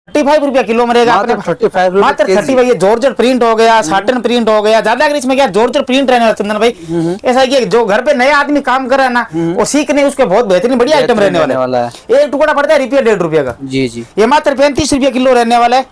₹35 kilo में रहेगा। मात्र 30 भाई। ये जॉर्जेट प्रिंट हो गया, साटन प्रिंट हो गया, ज्यादा अगर इसमें क्या जॉर्जेट प्रिंट रहने वाला चंदन भाई। ऐसा है कि जो घर पे नया आदमी काम कर रहा है ना, वो सीखने उसके बहुत बेहतरीन बढ़िया आइटम रहने वाला है। एक टुकड़ा पड़ता है ₹1.5 का। जी जी। ये मात्र ₹35 किलो रहने वाला है।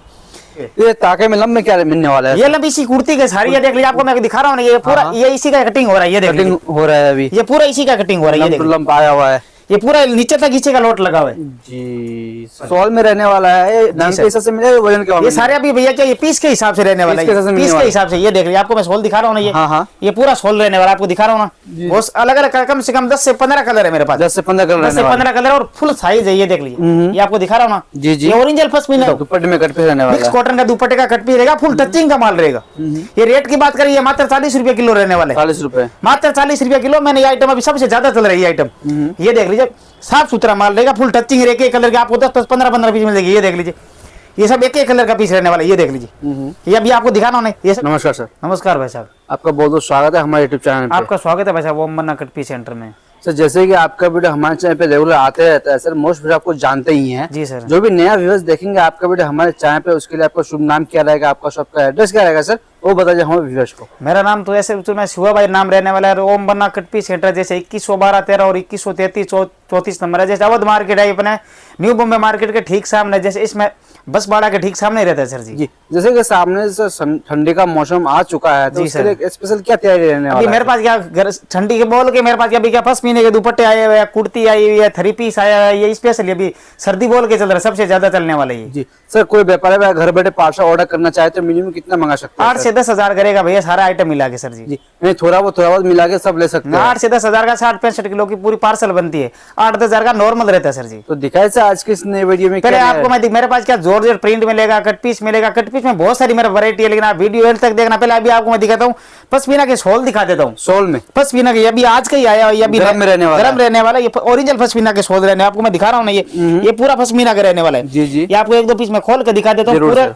ये ताके में लंब में क्या मिलने वाला है? ये लंबी सी कुर्ती के सारी, ये देख लीजिए, आपको मैं दिखा रहा हूँ ना, ये पूरा ये इसी का कटिंग हो रहा है। ये देख लीजिए, हो रहा है अभी, ये पूरा इसी का कटिंग हो रहा है। ये देखिए लंब आया हुआ है, ये पूरा नीचे तक इसी का लोट लगा हुआ है जी। सॉल में रहने वाला है, दाम के हिसाब से मिलेगा, वजन के? ये सारे अभी भैया क्या ये पीस के हिसाब से रहने वाला है, पीस के हिसाब से। ये देख लीजिए, आपको मैं सोल दिखा रहा हूँ ना, ये पूरा सोल रहने वाला आपको दिखा रहा हूँ ना। वो अलग अलग कम से कम 10 से 15 कलर है मेरे पास। 10 से 15 कलर और फुल साइज है। ये देख लीजिए, ये आपको दिखा रहा हूँ ना। जी जी। ये ओरिजिनल पश्मीना दुपट्टे में कट पे रहने वाला है, मिक्स कॉटन का दुपट्टे का कट भी रहेगा, फुल टचिंग का माल रहेगा। ये रेट की बात करिए, मात्र ₹40 किलो रहने वाले। ₹40 मात्र ₹40 किलो। मैंने ये आइटम अभी सबसे ज्यादा चल रही है आइटम। ये देख लीजिए, साफ सुथरा माल रहेगा, फुल टचिंग एक एक कलर के आपको 10-15 पीस मिलेगी। ये देख लीजिए, ये सब एक एक कलर का पीस रहने वाला है। ये देख लीजिए, ये अभी आपको दिखाना नहीं। ये नमस्कार सर। नमस्कार भाई साहब, आपका बहुत बहुत स्वागत है हमारे यूट्यूब चैनल पे। आपका स्वागत है भाई साहब ओम मन्ना कट पीस सेंटर में। सर जैसे कि आपका वीडियो हमारे चैनल पे रेगुलर आते रहता है सर, मोस्ट आपको जानते ही हैं। जी सर। जो भी नया व्यूअर्स देखेंगे आपका वीडियो हमारे चैनल पे, उसके लिए आपका शुभ नाम क्या रहेगा, आपका शॉप का एड्रेस क्या रहेगा सर, वो बता दीजिए हमारे व्यूअर्स को। मेरा नाम तो ऐसे तो मैं शिवा भाई नाम रहने वाला है। ओम मन्ना कट पीस सेंटर जैसे 2112-13 और 2133-34 नंबर है। जैसे अवध मार्केट है अपने न्यू बॉम्बे मार्केट के ठीक सामने, जैसे इसमें बस बाड़ा के ठीक सामने रहता है सर जी। जैसे कि सामने से ठंडी का मौसम आ चुका है, तो उसके लिए स्पेशल क्या तैयारी रहने वाला है? मेरे पास क्या ठंडी के बोल के मेरे पास क्या पश्मीने के दुपट्टे आए हुए हैं, कुर्ती आई हुई है, 3 पीस आया है। ये स्पेशल अभी सर्दी बोल के चल रहा है, सबसे ज्यादा चलने वाला है जी। सर कोई व्यापारी घर बैठे पार्सल ऑर्डर करना चाहे तो मिनिमम कितना मंगा सकते हैं? 8 से 10 हजार करेगा भैया, सारा आइटम मिला के सर जी। नहीं थोड़ा बहुत मिला के सब ले सकते हैं। 8 से 10 हजार का 60-65 किलो की पूरी पार्सल बनती है। 8-10 हजार का नॉर्मल रहता है सर जी। तो दिखाए से आज के इस नए वीडियो में पहले आपको मैं मेरे पास क्या जॉर्जेट प्रिंट मिलेगा, कट पीस मिलेगा। कट पीस में बहुत सारी मेरा वैरायटी है, लेकिन आप वीडियो एंड तक देखना। पहले अभी आपको मैं दिखाता हूँ पश्मीना के शॉल दिखा देता हूँ। शॉल में पश्मीना के अभी आज का ही आया, ये अभी गरम में रहने वाला ये ओरिजिनल पश्मीना के शॉल रहने। आपको मैं दिखा रहा हूँ ना, ये पूरा पश्मीना का रहने वाला है। जी जी। ये आपको 1-2 पीस में खोल के दिखा देता हूँ। पूरा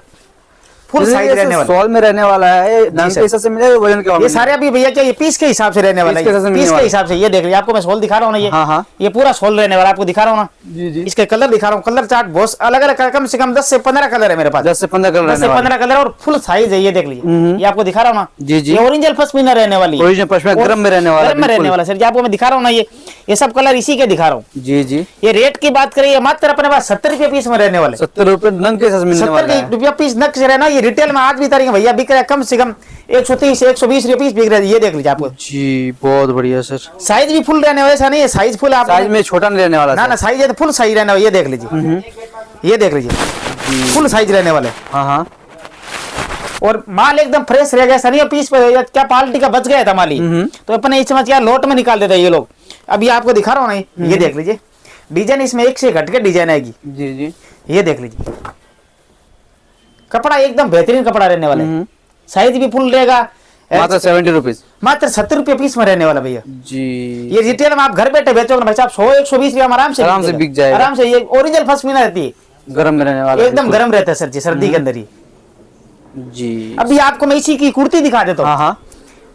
फुल साइज रहने वाला, शॉल में रहने वाला है, दाम के हिसाब से मिलेगा, वजन के? ये सारे अभी भैया क्या ये पीस के हिसाब से रहने वाला है, पीस के हिसाब से। ये देख लीजिए, आपको मैं शॉल दिखा रहा हूँ ना, ये पूरा शॉल रहने वाला आपको दिखा रहा हूँ ना। जी जी। इसके कलर दिखा रहा हूँ, कलर चार्ट बहुत अलग अलग, कम से कम 10 से 15 कलर है मेरे पास। 10 से 15 कलर और फुल साइज है। ये देख लीजिए, ये आपको दिखा रहा हूँ ना। जी जी। ये ओरिजिनल पश्मीना रहने वाली, ओरिजिनल पश्मीना गरम में रहने वाला सर जी। आपको मैं दिखा रहा हूँ ना, ये सब कलर इसी के दिखा रहा हूँ। जी जी। ये रेट की बात करिए, मात्र अपने पास ₹70 पीस में रहने वाले। ₹70 नंग के साथ मिलने वाला है। ₹70 पीस नग से रहना। ये रिटेल में आज भी तारीख भैया बिक रहा है कम से कम 130-120 पीस बिक रहा है। ये देख लीजिए आपको जी, बहुत बढ़िया सर। साइज भी फुल रहने वाला, ऐसा नहीं है साइज फुल आप साइज में छोटा नहीं रहने वाला ना, साइज है तो फुल साइज रहने वाला। ये देख लीजिए, ये देख लीजिए, फुल साइज रहने वाले। हाँ। और माल एकदम फ्रेश रहेगा, ऐसा नहीं है पीस पे क्या पाल्टी का बच गया था माल ही, तो अपने इस समझ क्या लोट में निकाल देते हैं ये लोग। अभी आपको दिखा रहा हूँ ना, ये देख लीजिए, डिजाइन इसमें एक से घट के डिजाइन आएगी। जी जी। ये देख लीजिए, कपड़ा एकदम बेहतरीन कपड़ा रहने वाला है, साइज भी फुल रहेगा। मात्र ₹70, मात्र ₹70 पीस में रहने वाला भैया जी। ये रिटेल में आप घर बैठे बेचोगे ना भाई साहब, 100-120 रुपया आराम से बिक जाएगा, आराम से। ये ओरिजिनल पश्मीना रहती है, गरम में रहने वाला, एकदम गरम रहता है सर जी, सर्दी के अंदर ही जी। अभी आपको मैं इसी की कुर्ती दिखा देता हूँ।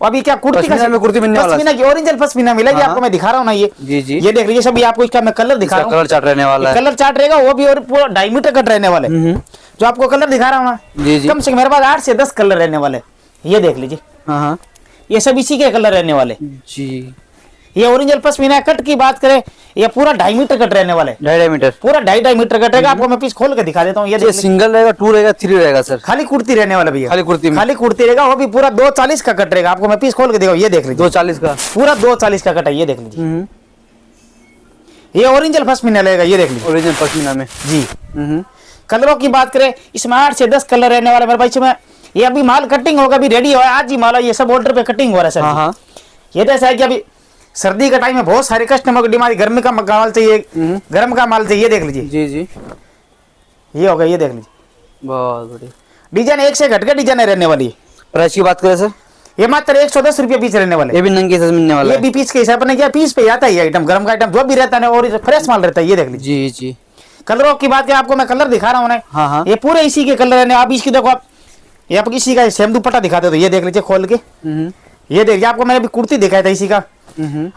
अभी क्या कुर्ती में कुर्ती मिलने वाला, पश्मीना की ओरिजिनल पश्मीना मिलेगी। आपको मैं दिखा रहा हूँ ना, ये जी जी। ये देख लीजिए सभी, आपको इसका मैं कलर दिखा रहा हूँ। कलर चार्ट रहने वाला है, कलर चार्ट रहेगा वो भी, और पूरा डायमीटर कट रहने वाले। जो आपको कलर दिखा रहा हूँ ना, जी जी। कम से कम मेरे पास 8 से 10 कलर रहने वाले। ये देख लीजिए, ये सब इसी के कलर रहने वाले जी। ये ओरिजिनल पश्मीना कट की बात करें, ये पूरा 2.5 मीटर कट रहने वाले। 2.5 मीटर, पूरा 2.5 मीटर कट रहेगा। आपको मैं पीस खोल के दिखा देता हूँ। ये सिंगल रहेगा, 2 रहेगा, 3 रहेगा सर? खाली कुर्ती रहने वाला भैया, खाली कुर्ती रहेगा, वो भी पूरा 240 का कट रहेगा। आपको मैं पीस खोल के दिखाऊँ, ये देख लीजिए, 240 का, पूरा 240 का कट है। ये देख लीजिए, ये ओरिजिनल पश्मीना रहेगा। ये देख लीजिए, ओरिजिनल पश्मीना में जी। कलरों की बात करें, इसमें 8 से 10 कलर रहने वाले मेरे भाई। इसमें ये अभी माल कटिंग होगा, अभी रेडी हुआ है, आज ही माल, ये सब ऑर्डर पे कटिंग हो रहा है सर। ये तो ऐसा है कि अभी सर्दी का टाइम है, बहुत सारे कस्टमर की डिमांड, गर्मी का माल चाहिए, गर्म का माल चाहिए। देख लीजिए, जी जी, ये होगा। ये देख लीजिए, बहुत बढ़िया डिजाइन एक से घट के डिजाइन रहने वाली है। प्राइस की बात करें सर, ये मात्र ₹110 पीस रहने वाले। ये भी नंगे से मिलने वाला है, ये भी पीस के हिसाब से क्या पीस पे आता है ये आइटम, गर्म का आइटम जो भी रहता है और फ्रेश माल रहता है। ये देख लीजिए, जी जी। कलरों की बात करें, आपको मैं कलर दिखा रहा हूँ ना, ये पूरे इसी के कलर रहने। आप इसकी देखो, आप ये आप इसी का सेम दुपट्टा दिखाते हो, तो ये देख लीजिए खोल के। ये देखिए, आपको मैंने अभी कुर्ती दिखाया था इसी का,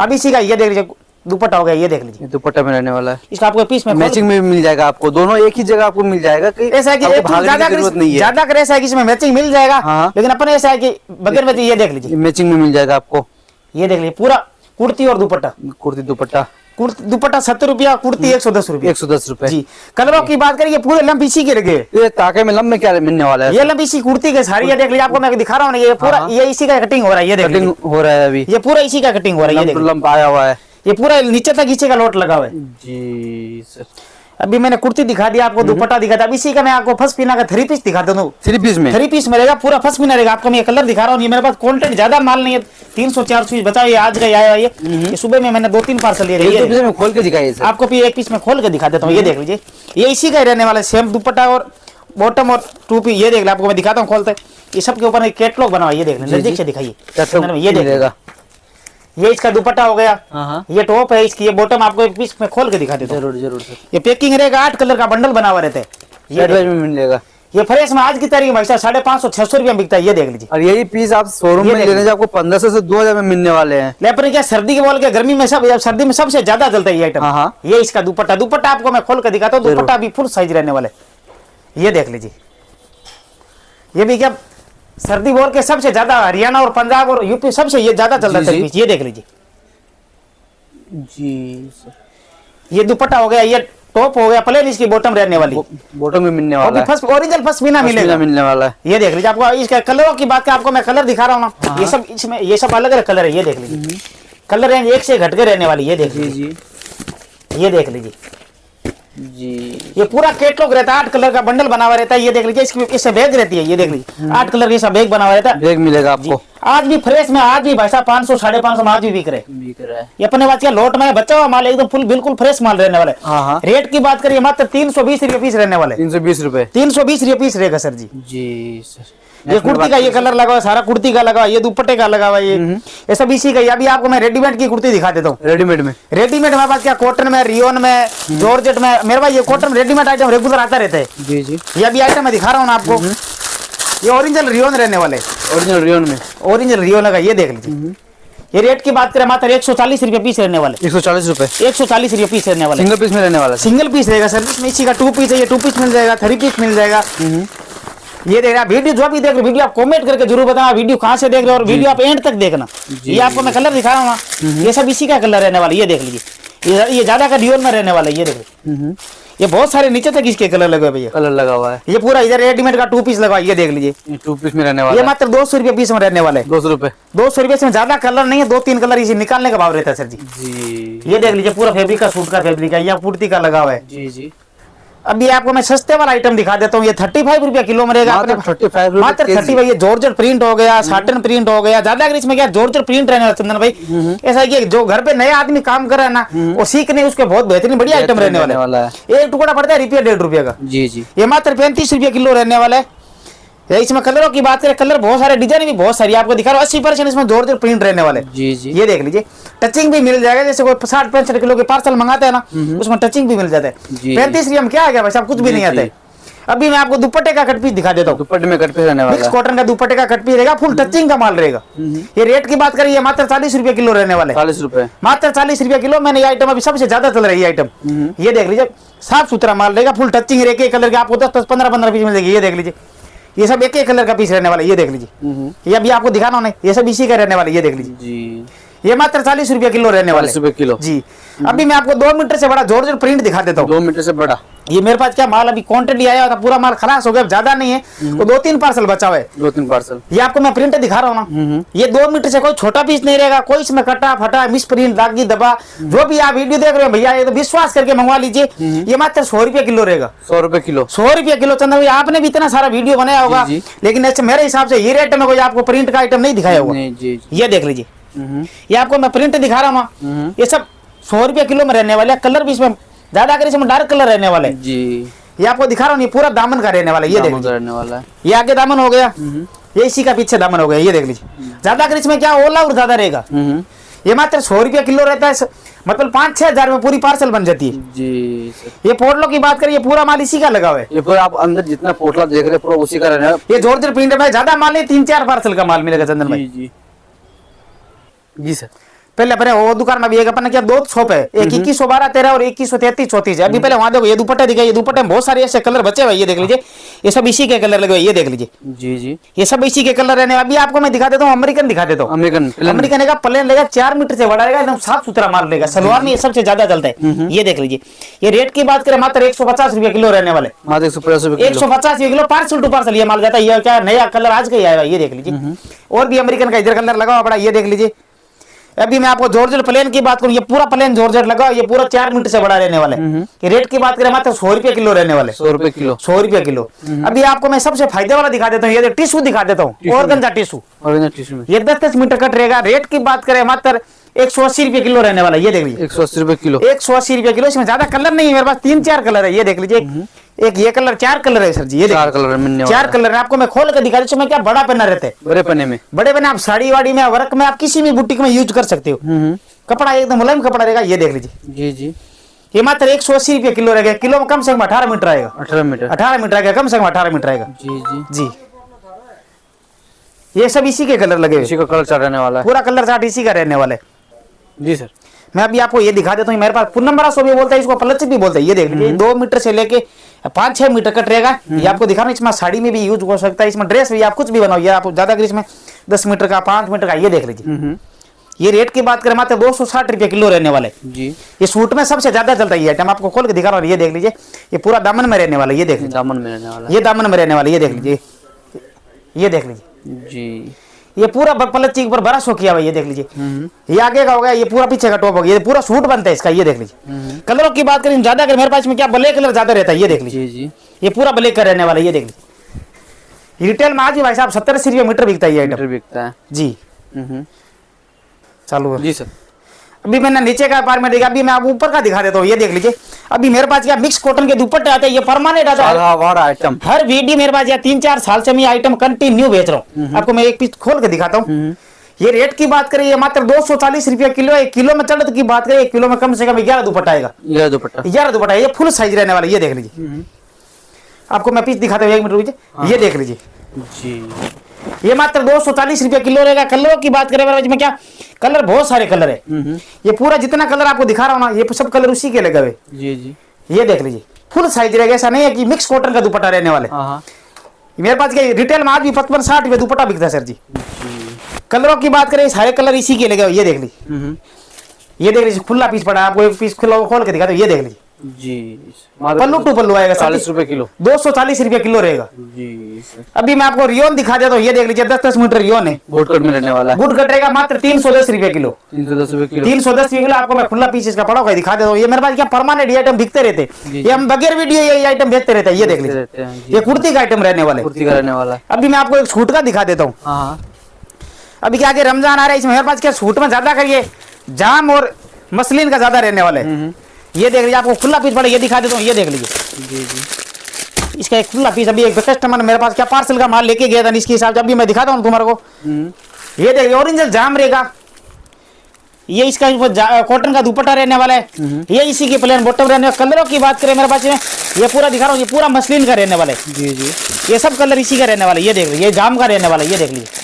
अब इसी का ये देख लीजिए, दुपट्टा हो गया, ये देख लीजिए। ये दुपट्टा में रहने वाला है, इसका आपको पीस में मैचिंग में मिल जाएगा आपको, दोनों एक ही जगह आपको मिल जाएगा। कि ऐसा है कि आपको भागने की जरूरत नहीं है, ज्यादा कर ऐसा है कि इसमें मैचिंग मिल जाएगा। हाँ। लेकिन अपन ऐसा है कि बगैर मैचिंग, ये देख लीजिए, मैचिंग में मिल जाएगा आपको। ये देख लीजिए पूरा कुर्ती और दुपट्टा। कुर्ती दुपट्टा, दुपट्टा 70 रुपया, कुर्ती 110 रुपया। 110 रुपए जी। कलरों की बात करिए, पूरे लंब इसी के लगे। ये ताके में लंब में क्या मिलने वाला है? ये लंब इसी कुर्ती के सारी, ये देख लीजिए, आपको मैं दिखा रहा हूँ ना, ये पूरा ये इसी का कटिंग हो रहा है, ये देख कटिंग लीजिए, हो रहा है अभी, ये पूरा इसी का कटिंग हो रहा है, ये देख लीजिए। लंब आया हुआ है ये पूरा नीचे तक इसी का लोट लगा हुआ है। जी सर। अभी मैंने कुर्ती दिखा दिया आपको, दुपट्टा दिखा था। अब इसी का मैं आपको फर्स्ट पीना का 3 पीस दिखा दूं। 3 पीस में 3 पीस में रहेगा, पूरा फर्स्ट पीना रहेगा। आपको मैं ये कलर दिखा रहा हूँ, ये मेरे पास क्वांटिटी ज्यादा माल नहीं है, 300-400 पीस बचा, ये आज का आया है। ये सुबह में मैंने 2-3 पार्सल लिए। एक पीस में खोल के दिखाइए सर। आपको भी एक पीस में खोल के दिखा देता हूँ, ये देख लीजिए, ये इसी का ही रहने वाला है। सेम दुपट्टा और बॉटम और 2 पीस, ये देख लो, आपको मैं दिखाता हूँ खोलते। ये सब के ऊपर कैटलॉग बना हुआ है, ये देख लीजिए, नजदीक से दिखाइए, ये देख, ये इसका दुपट्टा हो गया। हाँ। ये टॉप है इसकी, ये बॉटम आपको एक पीस में खोल के दिखा देता हूं। जरूर जरूर सर। ये पैकिंग रहेगा, 8 कलर का बंडल बना हुआ रहता है, ये में मिलेगा। ये फ्रेश में आज की तारीख में भाई साहब 550-600 रुपया बिकता है, ये देख लीजिए। और यही पीस आप शोरूम में लेने आपको 1500 से 2000 में मिलने वाले हैं। लेकिन क्या सर्दी के बोल के गर्मी में सब, सर्दी में सबसे ज्यादा चलता है ये आइटम। हाँ। ये इसका दुपट्टा आपको मैं खोल कर दिखाता हूँ। दुपट्टा भी फुल साइज रहने वाले, ये देख लीजिए। ये भी क्या सर्दी बोल के सबसे ज्यादा हरियाणा और पंजाब और यूपी सबसे ये ज्यादा चलता है, ये देख लीजिए जी। ये दुपट्टा हो गया, ये टॉप हो गया, प्लेन इसकी बॉटम रहने वाली, बॉटम में मिलने वाला है, ओरिजिनल फर्स्ट बिना मिलेगा, मिलने वाला है। ये देख लीजिए। आपको इसका कलरों की बात आपको मैं कलर दिखा रहा हूँ ना, ये सब इसमें ये सब अलग अलग कलर है, ये देख लीजिए। कलर रेंज एक से घट के रहने वाली, ये देख लीजिए, ये देख लीजिए जी। ये पूरा कैटलॉग रहता है, 8 कलर का बंडल बना हुआ रहता है, ये देख लीजिए। इससे बैग रहती है, ये देख लीजिए, 8 कलर की बैग बना हुआ रहता है। बैग मिलेगा आपको आज भी फ्रेश में, आज भी भाई साहब 500-550 में आज भी बिक रहे है। ये अपने पास क्या लोट में बचा हुआ माल, एकदम फुल बिल्कुल फ्रेश माल रहने वाला है। हाँ। रेट की बात करिए मात्र 320 रुपये पीस रहने वाले, 320 रुपए, 320 रुपये पीस रहेगा सर जी। जी सर। ये कुर्ती का ये कलर लगा हुआ, सारा कुर्ती का लगा हुआ, ये दुपट्टे का लगा हुआ, ये सब इसी का। अभी आपको मैं रेडीमेड की कुर्ती दिखा देता हूँ। रेडीमेड में हमारे पास क्या कॉटन में, रियोन में, जॉर्जेट में, मेरे पास ये कॉटन रेडीमेड आइटम रेगुलर आता रहता है। जी जी। ये अभी आइटम मैं दिखा रहा हूँ ना आपको, ये ओरिजिनल रियोन रहने वाले, ओरिजिनल रियोन में, ओरिजिनल रियोन का, ये देख लीजिए। ये रेट की बात करें मात्र 140 रुपये पीस रहने वाले, 140 रुपए, 140 रुपये पीस रहने वाले। सिंगल पीस में रहने वाला, सिंगल पीस रहेगा सर। इसमें इसी का 2 पीस है, ये 2 पीस मिल जाएगा, 3 पीस मिल जाएगा। ये देख रहे हैं वीडियो, जो भी देख रहे वीडियो आप कमेंट करके जरूर बताना वीडियो कहाँ से देख रहे हो, और वीडियो आप एंड तक देखना। ये आपको मैं कलर दिखा रहा हूँ ना, ये सब इसी का कलर रहने वाला, ये देख लीजिए। ये ज्यादा का रियोन में रहने वाला है, ये देख लीजिए। ये बहुत सारे नीचे तक इसके कलर लगे हुए भैया, कलर लगा हुआ है। ये पूरा इधर रेडीमेड का 2 पीस लगा, ये देख लीजिए। 2 पीस में रहने वाला ये है। मात्र 200 रुपये पीस में रहने वाले, 200 रुपए, 200 रुपये से ज्यादा कलर नहीं है, 2-3 कलर इसे निकालने का भाव रहता है सर जी। जी। ये देख लीजिए पूरा फैब्रिक का, सूट का फैब्रिक है, या कुर्ती का लगा हुआ है। जी जी। अभी आपको मैं सस्ते वाला आइटम दिखा देता हूँ। ये 35 रुपया किलो में रहेगा, मात्र 35 रुपए मात्र 35। ये जॉर्जेट प्रिंट हो गया, साटन प्रिंट हो गया, ज्यादा अगर इसमें क्या जॉर्जेट प्रिंट रहने वाला चंदन भाई। ऐसा है कि जो घर पे नया आदमी काम कर रहा है ना, वो सीखने उसके बहुत बेहतरीन बढ़िया आइटम रहने वाला है। एक टुकड़ा पड़ता है रुपया 1.5 रुपये का। जी जी। ये मात्र 35 रुपये किलो रहने वाला है। इसमें कलरों की बात करें, कलर बहुत सारे, डिजाइन भी बहुत सारी आपको दिखा रहा हूँ। 80% इसमें जॉर्जेट प्रिंट रहने वाले। जी जी। ये देख लीजिए, टचिंग भी मिल जाएगा। जैसे कोई 60-65 किलो के पार्सल मंगाते हैं ना, उसमें टचिंग भी मिल जाता है। 35 रुपये में क्या आ गया भाई साहब, कुछ भी नहीं आता है। अभी मैं आपको दुपट्टे का कट पीस दिखा देता हूँ। दुपट्टे में कट पीस रहने वाला है, मिक्स कॉटन का दुपट्टे का कट पीस रहेगा, फुल टचिंग का माल रहेगा। ये रेट की बात करें, ये मात्र 40 रुपये किलो रहने वाले, 40 रुपए, मात्र 40 रुपये किलो। मैंने ये आइटम अभी सबसे ज्यादा चल रही है आइटम। ये देख लीजिए, साफ सुथरा माल रहेगा, फुल टचिंग रहेगी। कलर के आपको 10-15 पीस मिल जाएगी, ये देख लीजिए। ये सब एक कलर का पीस रहने वाला है, ये देख लीजिए। ये अभी आपको दिखाना नहीं, ये सब इसी का रहने वाला है, ये देख लीजिए जी। ये मात्र 40 रुपये किलो रहने वाले, 40 रुपए किलो जी। अभी मैं आपको 2 मीटर से बड़ा जॉर्जेट प्रिंट दिखा देता हूँ। 2 मीटर से बड़ा। ये मेरे पास क्या माल अभी क्वांटिटी आया था, पूरा माल खलास हो गया, ज्यादा नहीं है, तो 2-3 पार्सल बचा हुआ है। 2-3 पार्सल। ये आपको मैं प्रिंट दिखा रहा हूँ ना, ये 2 मीटर से कोई छोटा पीस नहीं रहेगा, कोई इसमें कटा फटा मिस प्रिंट दागी दबा, जो भी आप वीडियो देख रहे हो भैया, ये तो विश्वास करके मंगवा लीजिए। ये मात्र 100 रुपये किलो रहेगा, 100 रुपए किलो, 100 रुपये किलो। चंद्र भाई आपने भी इतना सारा वीडियो बनाया होगा, लेकिन ऐसे मेरे हिसाब से ये रेट में कोई आपको प्रिंट का आइटम नहीं दिखाया होगा। ये देख लीजिए, ये आपको मैं प्रिंट दिखा रहा हूँ, ये सब 100 रुपये किलो में रहने वाले। कलर भी इसमें ज्यादा कर, इसमें डार्क कलर रहने वाले जी। ये आपको दिखा रहा हूँ, ये पूरा दामन का रहने वाला है, ये देख लीजिए। रहने वाला है, ये आगे दामन हो गया, ये इसी का पीछे दामन हो गया, ये देख लीजिए। ज्यादा कर इसमें क्या ओला और ज्यादा रहेगा। ये मात्र 100 रुपये किलो रहता है, मतलब 5-6 हजार में पूरी पार्सल बन जाती है जी सर। ये पोटलों की बात करें, ये पूरा माल इसी का लगा हुआ है। ये पूरा आप अंदर जितना पोटला देख रहे हैं पूरा उसी का रहने वाला। ये जॉर्जेट प्रिंट में ज्यादा माल नहीं, 3-4 पार्सल का माल मिलेगा चंदन भाई। जी जी सर। पहले अपने वो दुकान में भी एक अपन क्या दो शॉप है, एक 2112-13 और 2133-34 है। अभी पहले वहां देखो ये दुपट्टे दिखाई, ये दुपट्टे में बहुत सारे ऐसे कलर बचे हुए, ये देख लीजिए, ये सब इसी के कलर लगे हुए, ये देख लीजिए, जी जी, ये सब इसी के कलर रहने। अभी आपको मैं दिखा देता हूँ, अमेरिकन दिखा देता हूँ। अमेरिकन का प्लेन लेगा 4 मीटर से बड़ा रहेगा, एकदम साफ सुथरा माल रहेगा, सलवार में ये सबसे ज्यादा चलता है। ये देख लीजिए, ये रेट की बात करें मात्र 150 रुपए किलो रहने वाले, मात्र 150 रुपए 150 किलो, पार्सल टू पार्सल ये माल जाता है। ये क्या नया कलर आज का ही आया, ये देख लीजिए, और भी अमेरिकन का इधर कलर लगा हुआ बड़ा, ये देख लीजिए। अभी मैं आपको जॉर्जेट प्लेन की बात करूं, ये पूरा प्लेन जॉर्जेट लगा, ये पूरा 4 मीटर से बड़ा रहने वाला है। ये रेट की बात करें मात्र 100 रुपए किलो रहने वाले, 100 रुपए किलो, 100 रुपए किलो। अभी आपको मैं सबसे फायदे वाला दिखा देता हूँ, ये टिश्यू दिखा देता हूँ, ऑर्गेन्जा टिश्यू, ये 10-10 मीटर कट रहेगा। रेट की बात करें मात्र 180 रुपए किलो रहने वाला, ये देख लीजिए, 180 रुपए किलो, 180 रुपए किलो। इसमें ज्यादा कलर नहीं है मेरे पास, 3-4 कलर है, ये देख लीजिए, एक ये कलर, 4 कलर है सर जी, ये 4 कलर मिलने 4 कलर है। आपको मैं खोल कर दिखा दूं, क्या बड़ा पन्ना रहता है, बड़े पन्ने में, बड़े पन्ने आप साड़ी वाड़ी में, वर्क में, आप किसी भी बुटीक में यूज कर सकते हो। कपड़ा एकदम मुलायम कपड़ा रहेगा, ये देख लीजिए, जी जी, ये मात्र 180 रुपए किलो रहेगा। किलो में कम से कम 18 मीटर आएगा, 18 मीटर, 18 मीटर आएगा, कम से कम 18 मीटर आएगा। जी जी जी, ये सब इसी के कलर लगे हुए, इसी का कलर चार्ट रहने वाला है, पूरा कलर चार्ट इसी का रहने वाला है। जी सर। मैं अभी आपको ये दिखा देता हूँ, मेरे पास पूनम बरासो भी बोलता है, इसको पलच भी बोलते हैं, ये देख लीजिए, 2 मीटर से लेके 5-6 मीटर कट रहेगा। ये आपको दिखाना, इसमें साड़ी में भी यूज हो सकता है, इसमें ड्रेस भी आप कुछ भी बनाओ, ये आप ज्यादा इसमें 10 मीटर का, 5 मीटर का, ये देख लीजिए। ये रेट की बात करें मात्र 260 रुपए किलो रहने वाले जी। ये सूट में सबसे ज्यादा चलता है ये आइटम, आपको खोल के दिखा रहा हूँ, ये देख लीजिए, ये पूरा दामन में रहने वाला, ये देख लीजिए, दामन में रहने वाला, ये दामन में रहने वाला, ये देख लीजिए, ये देख लीजिए, जी। ये पूरा पलच्ची के ऊपर बड़ा शो किया हुआ, ये देख लीजिए, ये आगे का हो गया, ये पूरा पीछे का टॉप हो गया, ये पूरा सूट बनता है इसका, ये देख लीजिए। कलरों की बात करें ज्यादा कर, मेरे पास में क्या ब्लैक कलर ज्यादा रहता है, ये देख लीजिए, जी, ये पूरा ब्लैक का रहने वाला, ये देख लीजिए। रिटेल में आज भी भाई साहब 70-80 रुपए मीटर बिकता है ये आइटम, बिकता है जी। चालू है जी सर। अभी मैंने नीचे का पार में देखा, अभी मैं आपको ऊपर का दिखा देता हूँ, ये देख लीजिए। अभी मेरे पास क्या मिक्स कॉटन के दुपट्टे आते हैं, ये परमानेंट आता है आइटम, हर वीडियो मेरे पास, या 3-4 साल से मैं आइटम कंटिन्यू बेच रहा हूँ। आपको मैं एक पीस खोल के दिखाता हूँ। ये रेट की बात करें, ये मात्र 240 रुपए किलो है। 1 किलो में चढ़त की बात करें, 1 किलो में कम से कम 11 दुपट्टा आएगा, 11 दुपट्टा, ये फुल साइज रहने वाला, ये देख लीजिए। आपको मैं पीस दिखाता हूँ, 1 मिनट रुकिए, ये देख लीजिए जी। ये मात्र 240 रुपए किलो रहेगा। कलरों की बात करें मेरे में क्या कलर, बहुत सारे कलर है, ये पूरा जितना कलर आपको दिखा रहा हूँ ना, ये सब कलर उसी के लगे हुए, जी जी। ये देख लीजिए, फुल साइज रहेगा, ऐसा नहीं है कि मिक्स कॉटन का दुपट्टा रहने वाले। मेरे पास क्या रिटेल में आज भी 55-60 रुपए दुपट्टा बिकता है सर जी। कलरों की बात करें, सारे कलर इसी के लगे हुए, ये देख लीजिए, ये देख लीजिए, खुला पीस पड़ा है, आपको एक पीस खुला खोल के दिखा दो, ये देख लीजिए, जी। पल्लू टू पल्लू आएगा, 40 रुपए किलो, 240 रुपए किलो रहेगा। जी सर। अभी मैं आपको रियोन दिखा देता हूँ, ये देख लीजिए, 10-10 मीटर रियोन है, बोट कट में रहने वाला है, गुड कट रहेगा, मात्र 310 रुपए किलो, 310 रुपए किलो, 310 रुपए किलो। आपको मैं खुला पीस इसका पड़ा हुआ दिखा देता हूँ। ये मेरे पास क्या परमानेंट ये आइटम बिकते रहते, ये हम बगैर वीडियो ये आइटम बेचते रहते हैं, ये देख लीजिए, ये कुर्ती का आइटम रहने वाला है, कुर्ती का रहने वाला है। अभी मैं आपको एक सूट का दिखा देता हूँ। अभी क्या आगे रमजान आ रहा है, इसमें मेरे पास क्या सूट में ज्यादा करिए जाम और मसलिन का ज्यादा रहने वाला है। ये देख लीजिए, आपको खुला पीस पड़ा, ये दिखा देता हूँ, ये देख लीजिए, जी जी। इसका एक खुला पीस। अभी एक कस्टमर मेरे पास क्या पार्सल का माल लेके गया था, इसके हिसाब से अभी मैं दिखाता हूँ तुम्हारे को। ये देखिए, ऑरेंज जाम रहेगा, ये इसका कॉटन का दुपट्टा रहने वाला है, ये इसी की प्लेन बॉटम रहने वाला। कलरों की बात करें मेरे पास में, ये पूरा दिखा रहा हूँ, ये पूरा मसलिन का रहने वाला है, जी जी। ये सब कलर इसी का रहने वाला है, ये देख लीजिए, ये जाम का रहने वाला है, ये देख लीजिए,